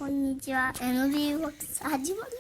こんにちは。NBworks 始まるよ。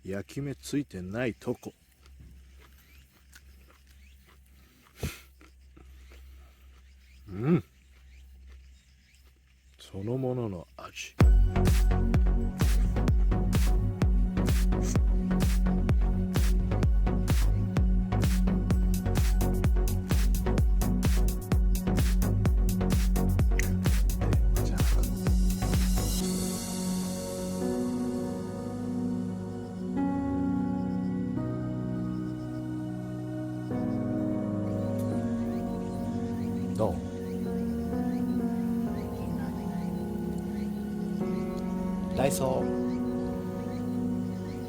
焼き目ついてないとこ。そのものの味。どう？ダイソー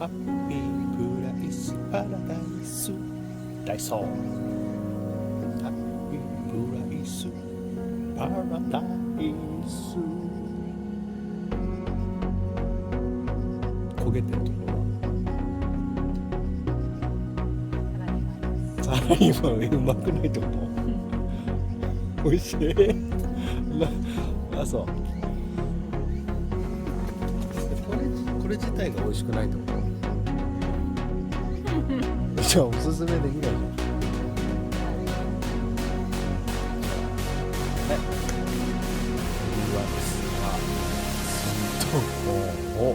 ハッピープライスパラダイス。ダイソーハッピープライスパラダイス。焦げてるところはさらにうまくないってこと？美味しいあ、そうこれ自体が美味しくないってことじゃあおすすめできないじゃん。NBworksはスイートコーンを